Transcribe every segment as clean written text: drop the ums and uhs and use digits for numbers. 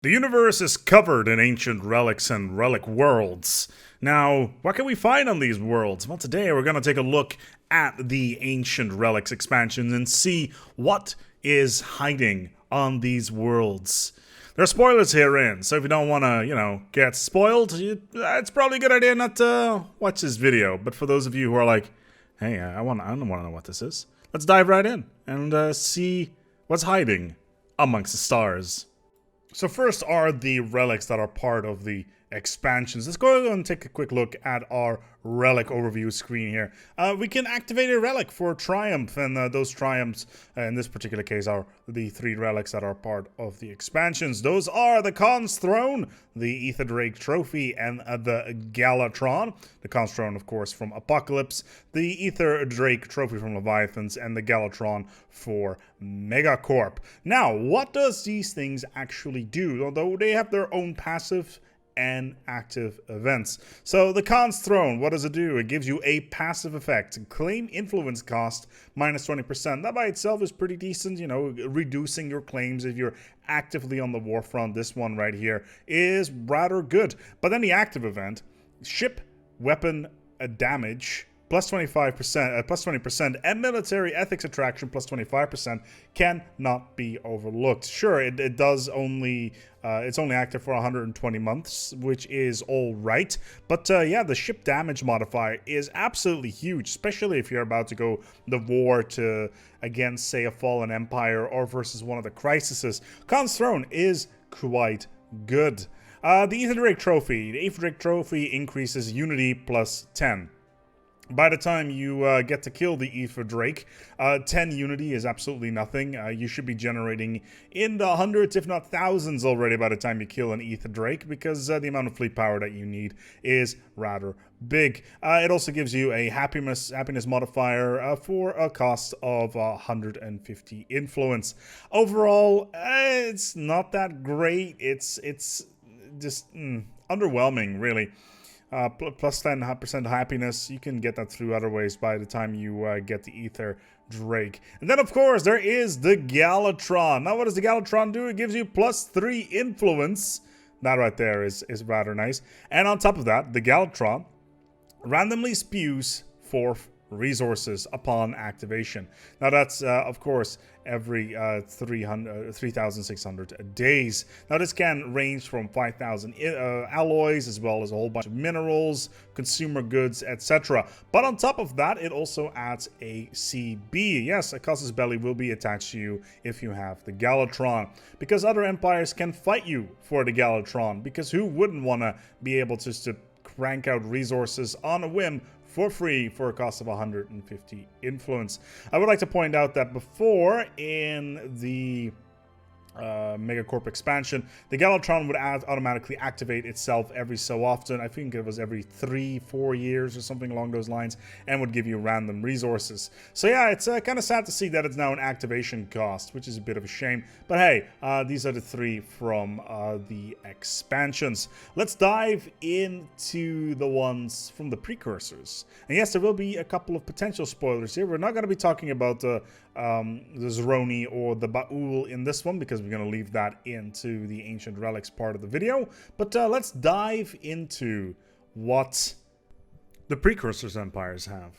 The universe is covered in ancient relics and relic worlds. Now, what can we find on these worlds? Well, today we're going to take a look at the Ancient Relics expansion and see what is hiding on these worlds. There are spoilers herein, so if you don't want to, get spoiled, it's probably a good idea not to watch this video. But for those of you who are like, hey, I don't want to know what this is, let's dive right in and see what's hiding amongst the stars. So first are the relics that are part of the expansions. Let's go and take a quick look at our relic overview screen here. We can activate a relic for triumph, and those triumphs in this particular case are the three relics that are part of the expansions. Those are the Khan's Throne, the Ether Drake Trophy, and the Galatron. The Khan's Throne, of course, from Apocalypse, the Ether Drake Trophy from Leviathans, and the Galatron for Megacorp. Now, what does these things actually do? Although they have their own passive and active events. So the Khan's Throne, what does it do? It gives you a passive effect. Claim influence cost minus 20%. That by itself is pretty decent, reducing your claims if you're actively on the war front. This one right here is rather good. But then the active event, ship weapon damage plus 25%, plus 20%, and military ethics attraction plus 25% cannot be overlooked. Sure, it does only, it's only active for 120 months, which is all right. But yeah, the ship damage modifier is absolutely huge, especially if you're about to go the war against, say, a fallen empire or versus one of the crises. Khan's Throne is quite good. The Ether Drake Trophy. The Ether Drake Trophy increases Unity plus 10. By the time you get to kill the Ether Drake, 10 Unity is absolutely nothing. You should be generating in the hundreds, if not thousands already by the time you kill an Ether Drake, because the amount of fleet power that you need is rather big. It also gives you a happiness modifier for a cost of 150 influence. Overall, it's not that great. It's just underwhelming, really. Plus 10% happiness, you can get that through other ways by the time you get the Ether Drake. And then, of course, there is the Galatron. Now, what does the Galatron do? It gives you plus 3 influence. That right there is rather nice. And on top of that, the Galatron randomly spews 4 resources upon activation. Now that's of course every 3,600 days. Now this can range from 5,000 alloys as well as a whole bunch of minerals, consumer goods, etc. But on top of that, it also adds a CB. Yes, a Casus Belli will be attached to you if you have the Galatron, because other empires can fight you for the Galatron, because who wouldn't want to be able just to crank out resources on a whim for free for a cost of 150 influence. I would like to point out that before, in the Megacorp expansion, the Galatron would automatically activate itself every so often. I think it was every 3-4 years or something along those lines, and would give you random resources. So yeah, it's kind of sad to see that it's now an activation cost, which is a bit of a shame. But hey, these are the 3 from the expansions. Let's dive into the ones from the Precursors. And yes, there will be a couple of potential spoilers here. We're not going to be talking about the Zeroni or the Baul in this one, because we're going to leave that into the Ancient Relics part of the video. But let's dive into what the Precursors empires have.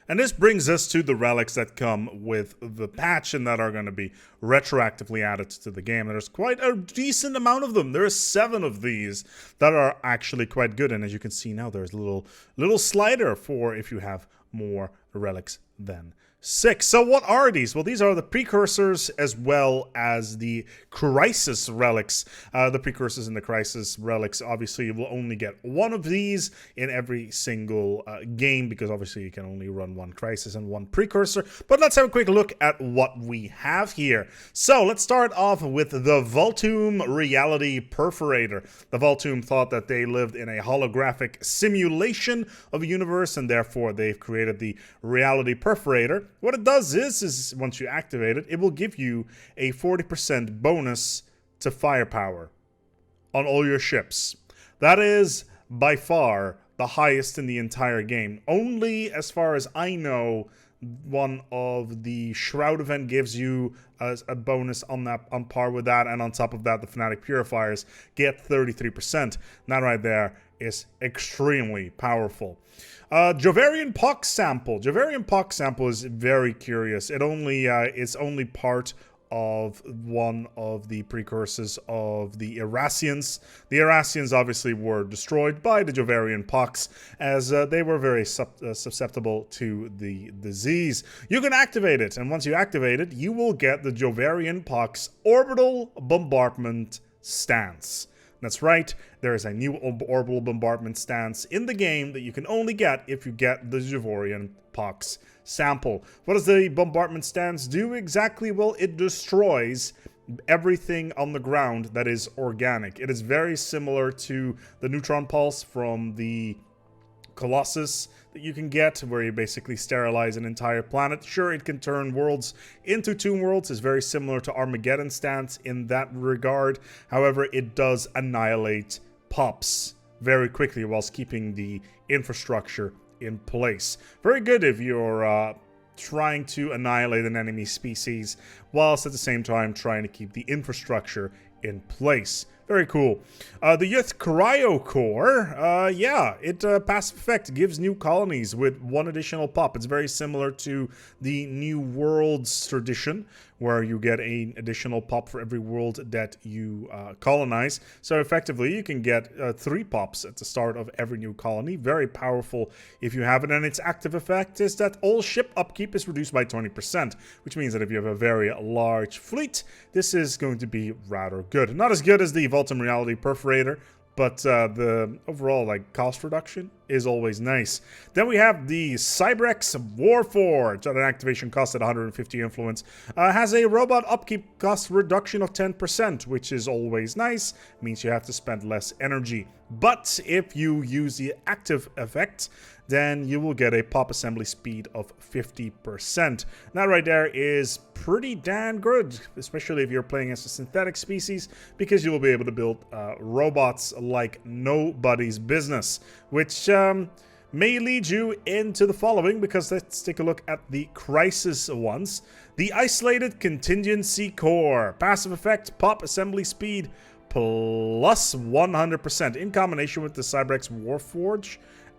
And this brings us to the relics that come with the patch and that are going to be retroactively added to the game. There's quite a decent amount of them. There are 7 of these that are actually quite good. And as you can see now, there's a little slider for if you have more relics than 6. So what are these? Well, these are the Precursors as well as the Crisis Relics. The Precursors and the Crisis Relics, obviously, you will only get one of these in every single game, because obviously you can only run one Crisis and one Precursor. But let's have a quick look at what we have here. So let's start off with the Voltum Reality Perforator. The Voltum thought that they lived in a holographic simulation of a universe, and therefore they've created the Reality Perforator. What it does is once you activate it, it will give you a 40% bonus to firepower on all your ships. That is by far the highest in the entire game. Only, as far as I know, one of the Shroud event gives you a bonus on that, on par with that, and on top of that, the Fnatic Purifiers get 33%. That right there is extremely powerful. Jovarian Pox sample. Jovarian Pox sample is very curious. It only it's only part of one of the precursors of the Irasians. The Irasians obviously were destroyed by the Jovarian Pox, as they were very susceptible to the disease. You can activate it, and once you activate it, you will get the Jovarian Pox Orbital Bombardment Stance. That's right, there is a new orbital bombardment stance in the game that you can only get if you get the Jovarian Pox sample. What does the bombardment stance do exactly? Well, it destroys everything on the ground that is organic. It is very similar to the neutron pulse from the Colossus that you can get, where you basically sterilize an entire planet. Sure, it can turn worlds into tomb worlds. It's very similar to Armageddon stance in that regard. However, it does annihilate pops very quickly whilst keeping the infrastructure in place. Very good if you're trying to annihilate an enemy species whilst at the same time trying to keep the infrastructure in place. Very cool. The Youth Cryo Core, yeah, it passive effect gives new colonies with 1 additional pop. It's very similar to the New Worlds tradition, where you get an additional pop for every world that you colonize. So effectively, you can get 3 pops at the start of every new colony. Very powerful if you have it. And its active effect is that all ship upkeep is reduced by 20%, which means that if you have a very large fleet, this is going to be rather good. Not as good as the Voltum Reality Perforator, but the overall cost reduction is always nice. Then we have the Cybrex Warforged at an activation cost at 150 influence. Has a robot upkeep cost reduction of 10%, which is always nice. Means you have to spend less energy. But if you use the active effect, then you will get a pop assembly speed of 50%. That right there is pretty damn good, especially if you're playing as a synthetic species, because you will be able to build robots like nobody's business, which may lead you into the following, because let's take a look at the crisis ones. The Isolated Contingency Core. Passive effect, pop assembly speed plus 100% in combination with the Cybrex Warforged.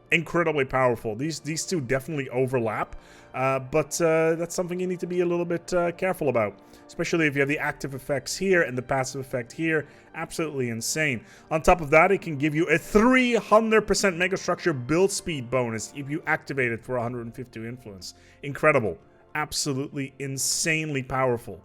Incredibly powerful. These two definitely overlap, but that's something you need to be a little bit careful about, especially if you have the active effects here and the passive effect here. Absolutely insane. On top of that, it can give you a 300% megastructure build speed bonus if you activate it for 150 influence. Incredible. Absolutely insanely powerful.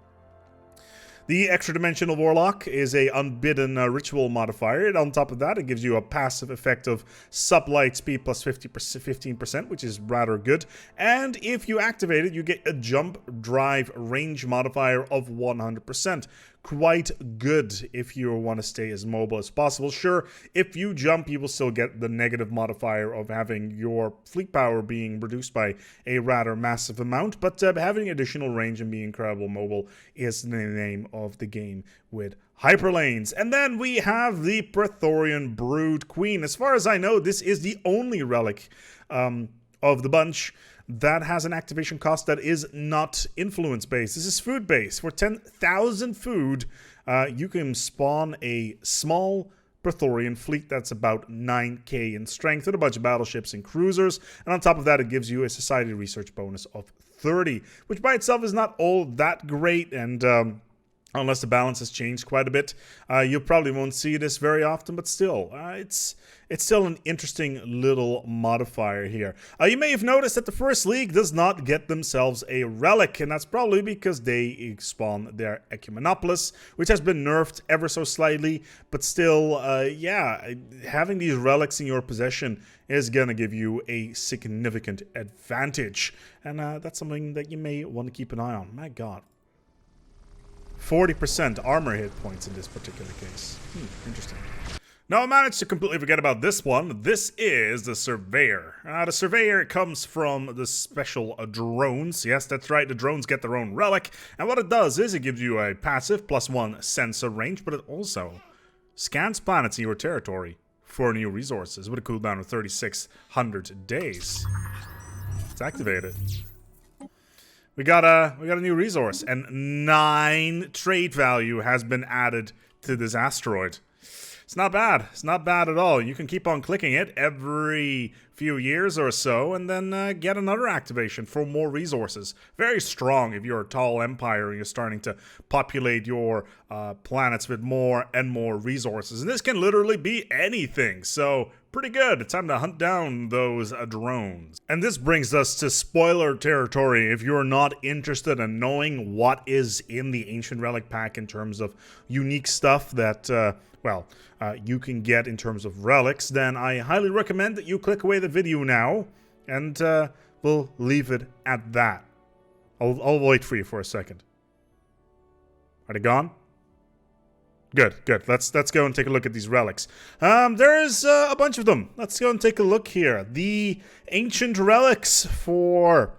The Extra Dimensional Warlock is a unbidden ritual modifier, and on top of that, it gives you a passive effect of sublight speed plus 15%, which is rather good. And if you activate it, you get a jump drive range modifier of 100%. Quite good if you want to stay as mobile as possible. Sure, if you jump, you will still get the negative modifier of having your fleet power being reduced by a rather massive amount, but having additional range and being incredible mobile is the name of the game with Hyperlanes. And then we have the Praetorian Brood Queen. As far as I know, this is the only relic of the bunch that has an activation cost that is not influence-based. This is food-based. For 10,000 food, you can spawn a small Praetorian fleet that's about 9k in strength with a bunch of battleships and cruisers. And on top of that, it gives you a society research bonus of 30, which by itself is not all that great, and unless the balance has changed quite a bit, you probably won't see this very often, but still, it's still an interesting little modifier here. You may have noticed that the First League does not get themselves a relic, and that's probably because they spawn their Ecumenopolis, which has been nerfed ever so slightly, but still, yeah, having these relics in your possession is gonna give you a significant advantage, and that's something that you may want to keep an eye on. My god. 40% armor hit points in this particular case. Interesting. Now I managed to completely forget about this one. This is the Surveyor. The Surveyor comes from the special drones. Yes, that's right, the drones get their own relic. And what it does is it gives you a passive +1 sensor range, but it also scans planets in your territory for new resources with a cooldown of 3,600 days. It's activated. we got a new resource, and 9 trade value has been added to this asteroid. It's not bad. It's not bad at all. You can keep on clicking it every few years or so, and then get another activation for more resources. Very strong if you're a tall empire and you're starting to populate your planets with more and more resources. And this can literally be anything, so pretty good. It's time to hunt down those drones. And this brings us to spoiler territory. If you're not interested in knowing what is in the Ancient Relic pack in terms of unique stuff that you can get in terms of relics, then I highly recommend that you click away the video now, and we'll leave it at that. I'll wait for you for a second. Are they gone? Good. Let's go and take a look at these relics. There's a bunch of them. Let's go and take a look here. The ancient relics for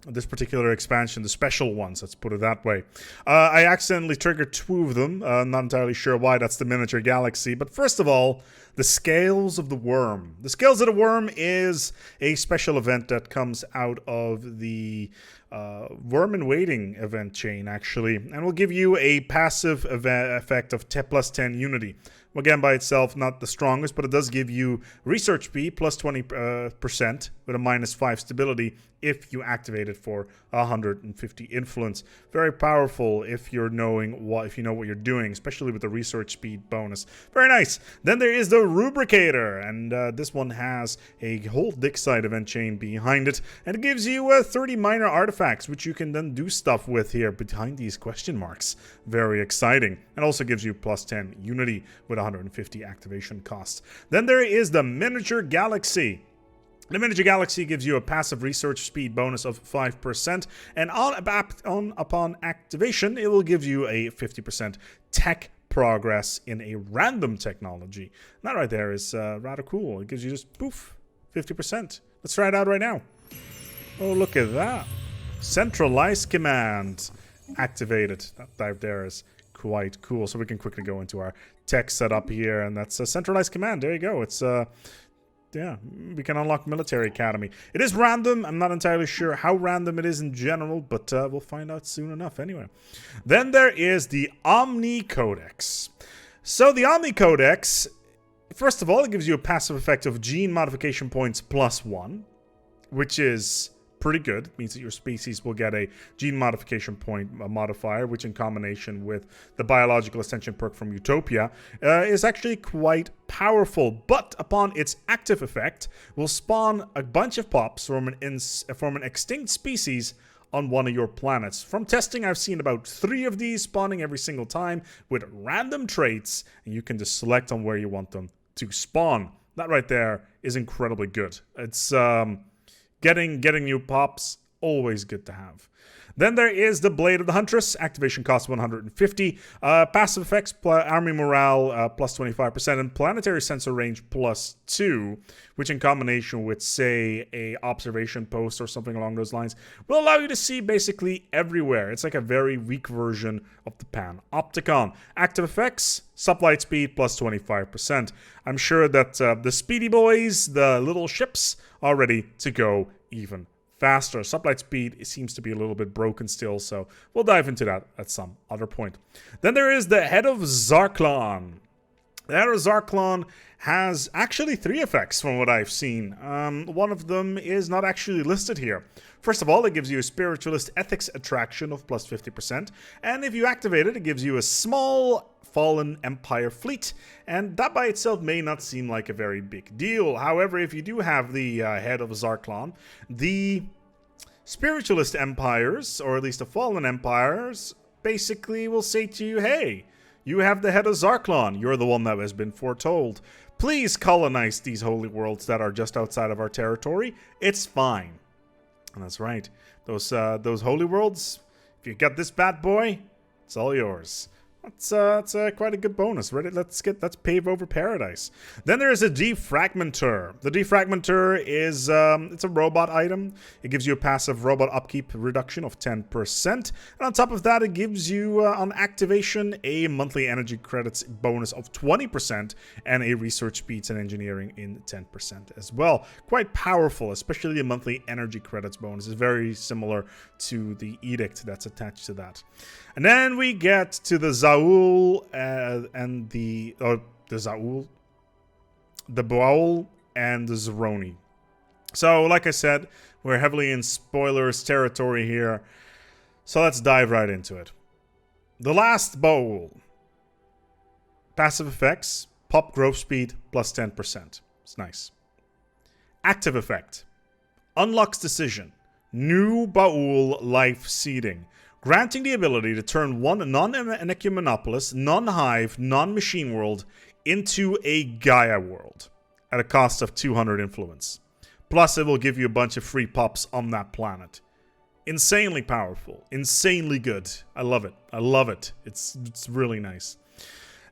this particular expansion, the special ones, let's put it that way. I accidentally triggered 2 of them. I'm not entirely sure why. That's the miniature galaxy. But first of all, the Scales of the Worm. The Scales of the Worm is a special event that comes out of the Worm in Waiting event chain, actually, and will give you a passive effect of plus 10 unity. Again, by itself, not the strongest, but it does give you research speed plus 20% with a -5 stability if you activate it for 150 influence. Very powerful if you know what you're doing, especially with the research speed bonus. Very nice. Then there is the Rubricator, and this one has a whole dig site event chain behind it, and it gives you 30 minor artifacts, which you can then do stuff with here behind these question marks. Very exciting. And also gives you plus 10 unity with 150 activation costs. Then there is the Miniature Galaxy. The Miniature Galaxy gives you a passive research speed bonus of 5%, and upon activation, it will give you a 50% tech progress in a random technology. And that right there is rather cool. It gives you just, poof, 50%. Let's try it out right now. Oh, look at that. Centralized command activated. That right there is quite cool. So we can quickly go into our tech setup here, and that's a centralized command. There you go. It's yeah, we can unlock Military Academy. It is random. I'm not entirely sure how random it is in general, but we'll find out soon enough anyway. Then there is the Omni Codex. So the Omni Codex, first of all, it gives you a passive effect of gene modification points +1, which is pretty good. It means that your species will get a gene modification point modifier, which in combination with the biological ascension perk from Utopia is actually quite powerful. But upon its active effect, will spawn a bunch of pops from an extinct species on one of your planets. From testing, I've seen about 3 of these spawning every single time with random traits, and you can just select on where you want them to spawn. That right there is incredibly good. It's Getting new pops, always good to have. Then there is the Blade of the Huntress. Activation cost 150. Passive effects, army morale plus 25%, and planetary sensor range +2, which in combination with, say, a observation post or something along those lines, will allow you to see basically everywhere. It's like a very weak version of the Panopticon. Active effects, sublight speed plus 25%. I'm sure that the Speedy Boys, the little ships, are ready to go even faster. Sublight speed seems to be a little bit broken still, so we'll dive into that at some other point. Then there is the Head of Zarklon. The Head of Zarklon has actually 3 effects from what I've seen. One of them is not actually listed here. First of all, it gives you a Spiritualist Ethics attraction of plus 50%, and if you activate it, it gives you a small Fallen Empire fleet, and that by itself may not seem like a very big deal. However, if you do have the Head of Zarklon, the Spiritualist Empires, or at least the Fallen Empires, basically will say to you, hey, you have the Head of Zarklon, you're the one that has been foretold. Please colonize these holy worlds that are just outside of our territory. It's fine. And that's right. Those holy worlds, if you got this bad boy, it's all yours. That's quite a good bonus. Ready? Let's pave over paradise. Then there is a defragmenter. The defragmenter is it's a robot item. It gives you a passive robot upkeep reduction of 10%, and on top of that, it gives you on activation a monthly energy credits bonus of 20% and a research speeds and engineering in 10% as well. Quite powerful, especially the monthly energy credits bonus is very similar to the edict that's attached to that. And then we get to the Zaul and the Zaul, the Baul, and the Zeroni. So, like I said, we're heavily in spoilers territory here. So let's dive right into it. The last Baul. Passive effects, pop growth speed plus 10%. It's nice. Active effect. Unlocks decision. New Baul life seeding. Granting the ability to turn one non-Ecumenopolis, non-Hive, non-Machine world into a Gaia world at a cost of 200 influence. Plus, it will give you a bunch of free pops on that planet. Insanely powerful. Insanely good. I love it. I love it. It's really nice.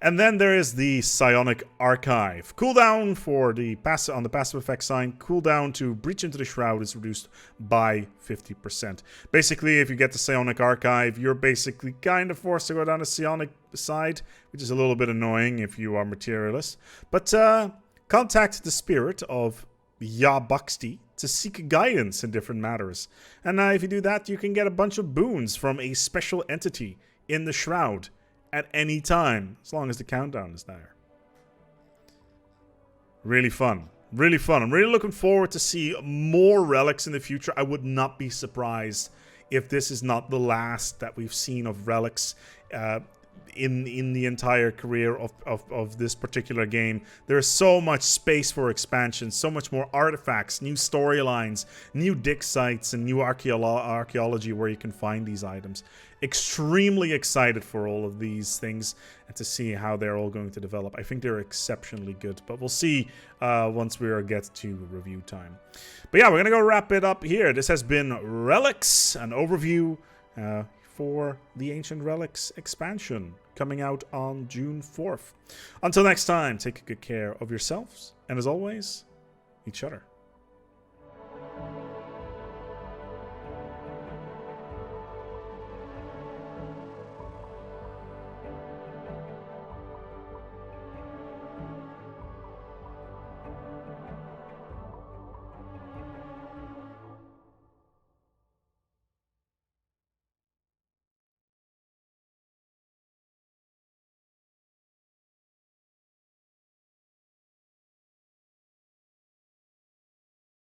And then there is the Psionic Archive. Cooldown for the on the passive effect sign. Cooldown to breach into the shroud is reduced by 50%. Basically, if you get the Psionic Archive, you're basically kind of forced to go down the Psionic side, which is a little bit annoying if you are materialist. But contact the spirit of Yabuxti to seek guidance in different matters. And if you do that, you can get a bunch of boons from a special entity in the shroud at any time, as long as the countdown is there. Really fun. Really fun. I'm really looking forward to see more relics in the future. I would not be surprised if this is not the last that we've seen of relics in the entire career of this particular game. There is so much space for expansion, so much more artifacts, new storylines, new dig sites, and new archaeology where you can find these items. Extremely excited for all of these things and to see how they're all going to develop. I think they're exceptionally good, but we'll see once we get to review time. But yeah, we're going to go wrap it up here. This has been Relics, an overview for the Ancient Relics expansion coming out on June 4th. Until next time, take good care of yourselves, and as always, each other.